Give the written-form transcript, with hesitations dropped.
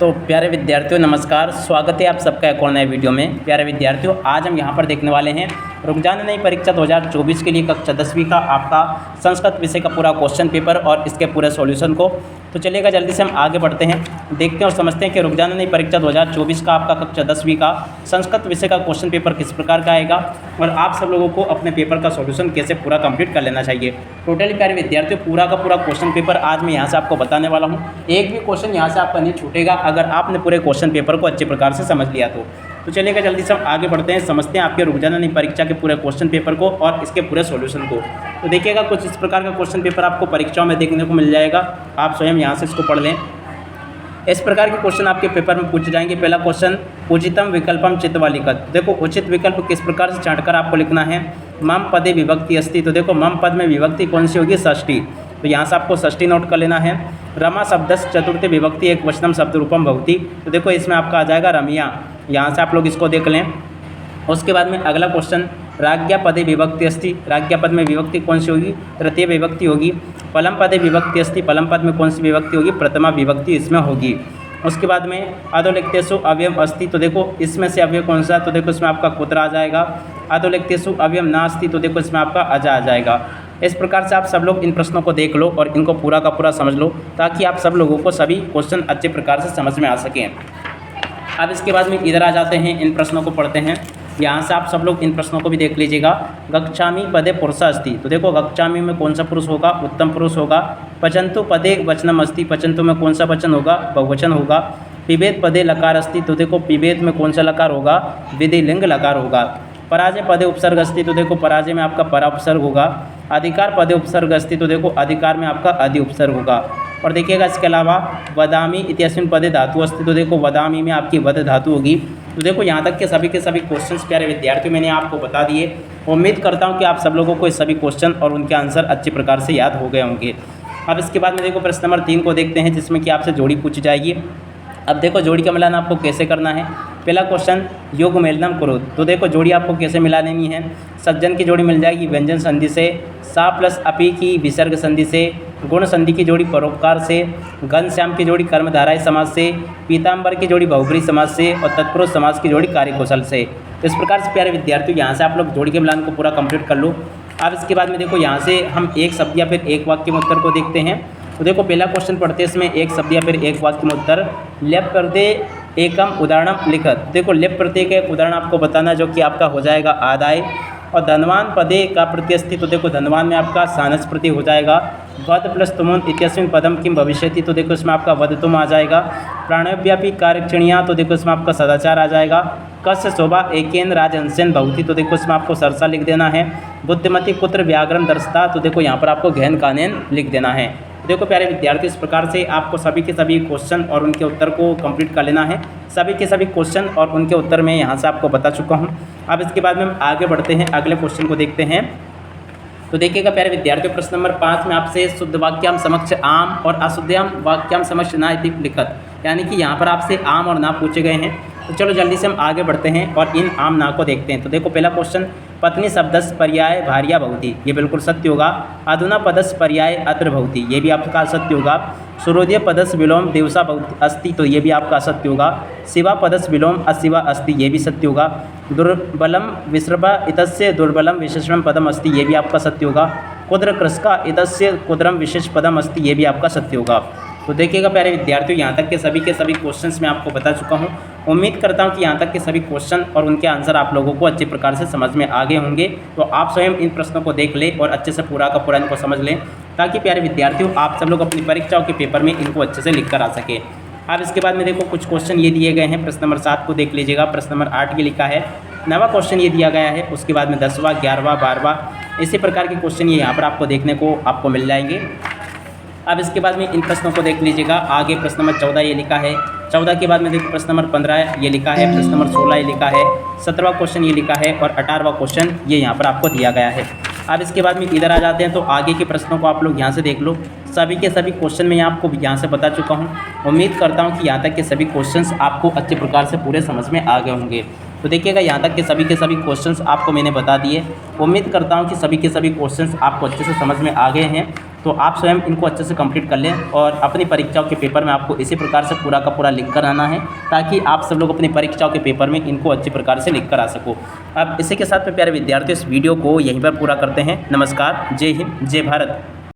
तो प्यारे विद्यार्थियों नमस्कार, स्वागत है आप सबका एक और नए वीडियो में। प्यारे विद्यार्थियों, आज हम यहां पर देखने वाले हैं रुक जाने नहीं परीक्षा 2024 के लिए कक्षा 10वीं का आपका संस्कृत विषय का पूरा क्वेश्चन पेपर और इसके पूरे सॉल्यूशन को। तो चलिएगा जल्दी से हम आगे बढ़ते हैं, देखते हैं और समझते हैं कि रुक जाने नहीं परीक्षा 2024 का आपका कक्षा 10वीं का संस्कृत विषय का क्वेश्चन पेपर किस प्रकार का आएगा और आप सब लोगों को अपने पेपर का सॉल्यूशन कैसे पूरा कंप्लीट कर लेना चाहिए। टोटली प्यारे विद्यार्थियों, पूरा का पूरा क्वेश्चन पेपर आज मैं यहाँ से आपको बताने वाला हूँ। एक भी क्वेश्चन यहाँ से आपका नहीं छूटेगा अगर आपने पूरे क्वेश्चन पेपर को अच्छे प्रकार से समझ लिया तो चलिएगा जल्दी से हम आगे बढ़ते हैं, समझते हैं आपके रुक जाना नहीं परीक्षा के पूरे क्वेश्चन पेपर को और इसके पूरे सॉल्यूशन को। तो देखिएगा कुछ इस प्रकार का क्वेश्चन पेपर आपको परीक्षाओं में देखने को मिल जाएगा, आप स्वयं यहाँ से इसको पढ़ लें। इस प्रकार के क्वेश्चन आपके पेपर में पूछे जाएंगे। पहला क्वेश्चन, उचितम विकल्पम चित्तवालिकत। देखो उचित विकल्प किस प्रकार से छांटकर आपको लिखना है। मम पदे विभक्ति अस्ति, तो देखो मम पद में विभक्ति कौन सी होगी, षष्ठी, तो यहाँ से आपको षष्ठी नोट कर लेना है। रमा शब्दस्य चतुर्थी विभक्ति एक वचनम शब्द रूपम भवति, तो देखो इसमें आपका आ जाएगा रमिया, यहाँ से आप लोग इसको देख लें। उसके बाद में अगला क्वेश्चन, राज्ञा पदे विभक्ति अस्ति, राज्ञा पद में विभक्ति कौन सी होगी, तृतीय विभक्ति होगी। पलम पदे विभक्ति अस्ति, पलम पद में कौन सी विभक्ति होगी, प्रथमा विभक्ति इसमें होगी। उसके बाद में अधोलिखितेषु अव्ययम अस्ति, तो देखो इसमें से अव्यय कौन सा, तो देखो इसमें आपका कुत्र आ जाएगा। अधोलिखितेषु अव्ययम नास्ति, तो देखो इसमें आपका अजा आ जाएगा। इस प्रकार से आप सब लोग इन प्रश्नों को देख लो और इनको पूरा का पूरा समझ लो ताकि आप सब लोगों को सभी क्वेश्चन अच्छे प्रकार से समझ में आ सकें। अब इसके बाद में इधर आ जाते हैं, इन प्रश्नों को पढ़ते हैं। यहाँ से आप सब लोग इन प्रश्नों को भी देख लीजिएगा। गच्छामि पदे पुरुष अस्ति, तो देखो गच्छामि में कौन सा पुरुष होगा, उत्तम पुरुष होगा। पचंतु पदे वचनम अस्ति, पचंतु में कौन सा वचन होगा, बहुवचन होगा। पिबेद पदे लकार अस्ति, तो देखो पिबेद में कौन सा लकार होगा, विधिलिंग लकार होगा। पराजय पदे उपसर्ग अस्ति, तो देखो पराजय में आपका परा उपसर्ग होगा। अधिकार पदे उपसर्ग अस्ति, तो देखो अधिकार में आपका अधि उपसर्ग होगा। और देखिएगा इसके अलावा वदामी इत्यस्मिन् पदे धातु अस्ति, तो देखो वदामी में आपकी वद धातु होगी। तो देखो यहाँ तक के सभी क्वेश्चंस प्यारे विद्यार्थियों मैंने आपको बता दिए। उम्मीद करता हूँ कि आप सब लोगों को ये सभी क्वेश्चन और उनके आंसर अच्छे प्रकार से याद हो गए होंगे। अब इसके बाद में देखो प्रश्न नंबर 3 को देखते हैं, जिसमें कि आपसे जोड़ी पूछी जाएगी। अब देखो जोड़ी का मिलान आपको कैसे करना है। पहला क्वेश्चन, योग मेलनम करो, तो देखो जोड़ी आपको कैसे मिला लेनी है। सज्जन की जोड़ी मिल जाएगी व्यंजन संधि से, सा प्लस अपी की विसर्ग संधि से, गुण संधि की जोड़ी परोपकार से, घनश्याम की जोड़ी कर्मधाराय समाज से, पीताम्बर की जोड़ी बहुब्रीहि समाज से और तत्पुरुष समाज की जोड़ी कार्यकुशल से। तो इस प्रकार से प्यारे विद्यार्थियों यहाँ से आप लोग जोड़ी के मिलान को पूरा कंप्लीट कर लो। अब इसके बाद में देखो यहाँ से हम एक शब्द या फिर एक वाक्य में उत्तर को देखते हैं। तो देखो पहला क्वेश्चन पढ़ते हैं, इसमें एक शब्द या फिर एक वाक्य में उत्तर। लेप प्रत्यय एकम उदाहरणम लिखत, देखो लेप प्रत्यय का एक उदाहरण आपको बताना जो कि आपका हो जाएगा आदाय। और धनवान पदे का प्रत्यय अस्ति, तो देखो धनवान में आपका सानस प्रत्यय हो जाएगा। वद प्लस तुमुन इत्यस्मिन् पदम किम भविष्यति, तो देखो इसमें आपका वद तुम आ जाएगा। प्राणव्यापी कार्यक्षणिया, तो देखो इसमें आपका सदाचार आ जाएगा। कस्य शोभा एकेन राजहंसेन भवति, तो देखो इसमें आपको सरसा लिख देना है। बुद्धिमती पुत्र व्याघ्रम दर्शता, तो देखो यहाँ पर आपको गहन कानन लिख देना है। देखो प्यारे विद्यार्थी, इस प्रकार से आपको सभी के सभी क्वेश्चन और उनके उत्तर को कंप्लीट कर लेना है। सभी के सभी क्वेश्चन और उनके उत्तर मैं यहाँ से आपको बता चुका हूँ। अब इसके बाद में हम आगे बढ़ते हैं, अगले क्वेश्चन को देखते हैं। तो देखिएगा प्यारे विद्यार्थियों, प्रश्न नंबर 5 में आपसे शुद्ध वाक्याम समक्ष आम और अशुद्धाम वाक्याम समक्ष ना इति लिखत, यानी कि यहाँ पर आपसे आम और ना पूछे गए हैं। तो चलो जल्दी से हम आगे बढ़ते हैं और इन आम ना को देखते हैं। तो देखो पहला क्वेश्चन, पत्नी शब्दस पर्याय भार्या भवति, ये बिल्कुल सत्य होगा। अधुना पदस पर्याय अत्र भवति, ये भी आपका सत्य होगा। सूर्योदय पदस विलोम दिवसा भवति अस्ति, तो ये भी आपका सत्य होगा। शिवा पदस विलोम अशिवा अस्ति, ये भी सत्य होगा। दुर्बलम विसर्वा इतस्य दुर्बलम विशेषण पदम अस्ति, ये भी आपका सत्य होगा। कुद्र कृष्का इतस्य कुद्रम विशेष पदम अस्ति, ये भी आपका सत्य होगा। तो देखिएगा प्यारे विद्यार्थियों, यहाँ तक के सभी क्वेश्चंस मैं आपको बता चुका हूँ। उम्मीद करता हूँ कि यहाँ तक के सभी क्वेश्चन और उनके आंसर आप लोगों को अच्छे प्रकार से समझ में आ गए होंगे। तो आप स्वयं इन प्रश्नों को देख लें और अच्छे से पूरा का पूरा इनको समझ लें ताकि प्यारे विद्यार्थियों आप सब लोग अपनी परीक्षाओं के पेपर में इनको अच्छे से लिख कर आ सकें। अब इसके बाद में देखो कुछ क्वेश्चन ये दिए गए हैं। प्रश्न नंबर 7 को देख लीजिएगा। प्रश्न नंबर 8 ये लिखा है, 9वां क्वेश्चन ये दिया गया है। उसके बाद में 10वां, 11वां, 12वां, इसी प्रकार के क्वेश्चन ये यहाँ पर आपको देखने को आपको मिल जाएंगे। अब इसके बाद में इन प्रश्नों को देख लीजिएगा। आगे प्रश्न नंबर 14 ये लिखा है। 14 के बाद में देखो प्रश्न नंबर 15 ये लिखा है। प्रश्न नंबर 16 ये लिखा है। 17वां क्वेश्चन ये लिखा है और 18वां क्वेश्चन ये यहाँ पर आपको दिया गया है। अब इसके बाद में इधर आ जाते हैं, तो आगे के प्रश्नों को आप लोग यहाँ से देख लो। सभी के सभी क्वेश्चन मैं आपको यहाँ से बता चुका हूँ। उम्मीद करता हूँ कि यहाँ तक के सभी क्वेश्चंस आपको अच्छे प्रकार से पूरे समझ में आ गए होंगे। तो देखिएगा यहाँ तक के सभी क्वेश्चंस आपको मैंने बता दिए। उम्मीद करता हूँ कि सभी के सभी क्वेश्चंस आपको अच्छे से समझ में आ गए हैं। तो आप स्वयं इनको अच्छे से कंप्लीट कर लें और अपनी परीक्षाओं के पेपर में आपको इसी प्रकार से पूरा का पूरा लिख कर आना है, ताकि आप सब लोग अपनी परीक्षाओं के पेपर में इनको अच्छी प्रकार से लिख कर आ सको। अब इसी के साथ में प्यारे विद्यार्थियों इस वीडियो को यहीं पर पूरा करते हैं। नमस्कार, जय हिंद, जय भारत।